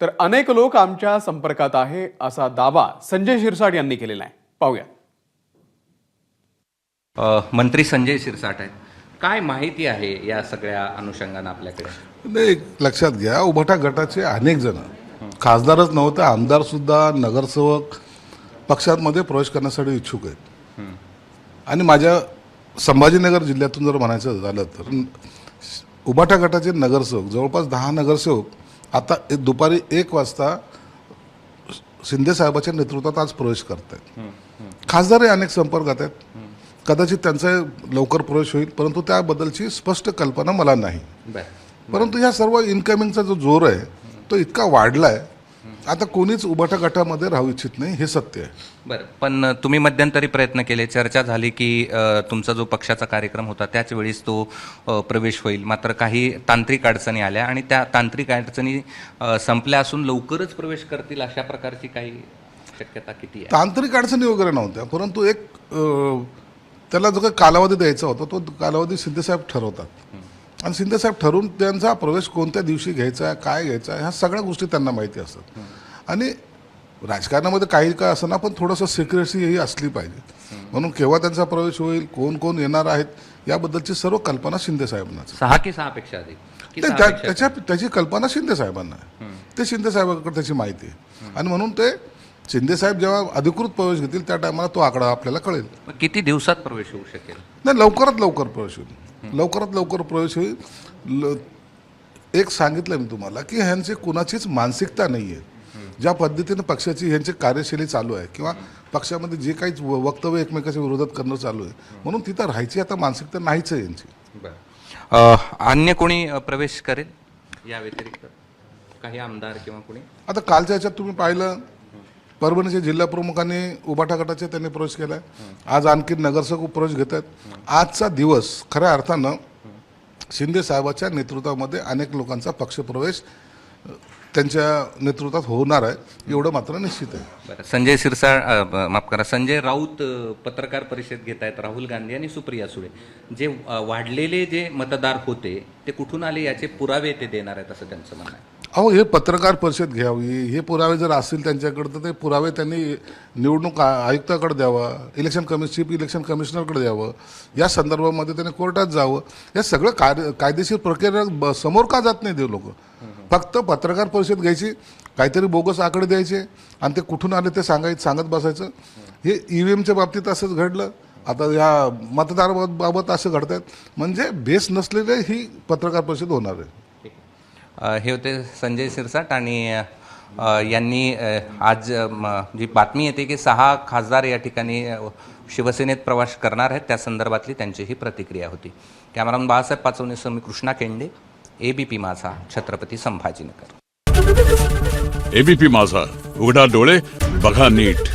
तर अनेक लोक आमच्या संपर्कात आहे असा दावा संजय शिरसाट यांनी केलेला आहे. पाहूया. मंत्री संजय शिरसाट आहेत. काय माहिती आहे या सगळ्या अनुषंगाने आपल्याकडे? नाही, लक्षात घ्या, उभाटा गटाचे अनेक जण खासदारच नव्हते, आमदार सुद्धा, नगरसेवक पक्षांमध्ये प्रवेश करण्यासाठी इच्छुक आहेत. आणि माझ्या संभाजीनगर जिल्ह्यातून जर म्हणायचं झालं तर उभाटा गटाचे नगरसेवक जवळपास 10 नगरसेवक आता दुपारी 1 वाजता शिंदे साहेबाच्या नेतृत्वात आज प्रवेश करत आहेत. खासदारही अनेक संपर्कात आहेत. कदाचित त्यांचा लवकर प्रवेश होईल, परंतु त्याबद्दलची स्पष्ट कल्पना मला नाही. परंतु ह्या सर्व इन्कमिंगचा जो जोर आहे तो इतका वाढला आहे, आता कोणीच उभाटा गटामध्ये राहू इच्छित नाही, हे सत्य आहे. बरं, पण तुम्ही मध्यंतरी प्रयत्न केले, चर्चा झाली की तुमचा जो पक्षाचा कार्यक्रम होता त्याच वेळीस तो प्रवेश होईल, मात्र काही तांत्रिक अडचणी आल्या आणि त्या तांत्रिक अडचणी संपल्या असून लवकरच प्रवेश करतील अशा प्रकारची काही शक्यता किती आहे? तांत्रिक अडचणी वगैरे नव्हत्या, परंतु एक त्याला जो काही कालावधी द्यायचा होता तो कालावधी शिंदेसाहेब ठरवतात आणि शिंदेसाहेब ठरवून त्यांचा प्रवेश कोणत्या दिवशी घ्यायचा आहे, काय घ्यायचा आहे, ह्या सगळ्या गोष्टी त्यांना माहिती असतात. आणि राजकारणामध्ये काही काय असं ना, पण थोडंसं सिक्रेसी ही असली पाहिजे. म्हणून केव्हा त्यांचा प्रवेश होईल, कोण कोण येणार आहेत याबद्दलची सर्व कल्पना शिंदेसाहेबांना. 6 की 6 पेक्षा अधिक त्याची कल्पना शिंदेसाहेबांना आहे. ते शिंदेसाहेबांकडे त्याची माहिती आहे आणि म्हणून ते शिंदेसाहेब जेव्हा अधिकृत प्रवेश घेतील त्या टायमाला तो आकडा आपल्याला कळेल. किती दिवसात प्रवेश होऊ शकेल? नाही, लवकरात लवकर प्रवेश होईल, लवकरात लवकर प्रवेश होईल. एक सांगितलं मी तुम्हाला की ह्यांची कुणाचीच मानसिकता नाही आहे. ज्या पद्धतीने पक्षाची ह्यांची कार्यशैली चालू आहे किंवा पक्षामध्ये जे काही वक्तव्य एकमेकाच्या विरोधात करणं चालू आहे, म्हणून तिथं राहायची आता मानसिकता नाहीच आहे यांची. अन्य कोणी प्रवेश करेल या व्यतिरिक्त? काही आमदार किंवा कोणी? आता कालच्या ह्याच्यात तुम्ही पाहिलं, परभणीचे जिल्हा प्रमुखांनी उभाटा गटाचे त्यांनी प्रवेश केला आहे. आज आणखी नगरसेवक प्रवेश घेत आहेत. आजचा दिवस खऱ्या अर्थानं शिंदे साहेबाच्या नेतृत्वामध्ये अनेक लोकांचा पक्षप्रवेश त्यांच्या नेतृत्वात होणार आहे, एवढं मात्र निश्चित आहे. संजय शिरसाट, माफ करा, संजय राऊत पत्रकार परिषद घेत आहेत. राहुल गांधी आणि सुप्रिया सुळे जे वाढलेले जे मतदार होते ते कुठून आले याचे पुरावे ते देणार आहेत असं त्यांचं म्हणणं आहे. अहो, हे पत्रकार परिषद घ्यावी, हे पुरावे जर असतील त्यांच्याकडे तर ते पुरावे त्यांनी निवडणूक आयुक्ताकडे द्यावा, चीफ इलेक्शन कमिशनरकडे द्यावं, या संदर्भामध्ये त्यांनी कोर्टात जावं. या सगळं कायदेशीर प्रक्रिया समोर का जात नाही ते लोक? फक्त पत्रकार परिषद घ्यायची, काहीतरी बोगस आकडे द्यायचे आणि ते कुठून आले ते सांगत बसायचं. हे EVMच्या बाबतीत असंच घडलं, आता या मतदाराबाबत असं घडत आहेत. म्हणजे बेस नसलेले ही पत्रकार परिषद होणार आहे. हे होते संजय शिरसाट आणि यांनी आज जी बातमी येते की 6 खासदार या ठिकाणी शिवसेनेत प्रवास करणार आहेत त्या संदर्भातली त्यांची ही प्रतिक्रिया होती. कॅमेरामन बाळासाहेब पाचवणेसह मी कृष्णा केंडे, ABP माझा, छत्रपती संभाजीनगर. ABP माझा, उघडा डोळे बघा नीट.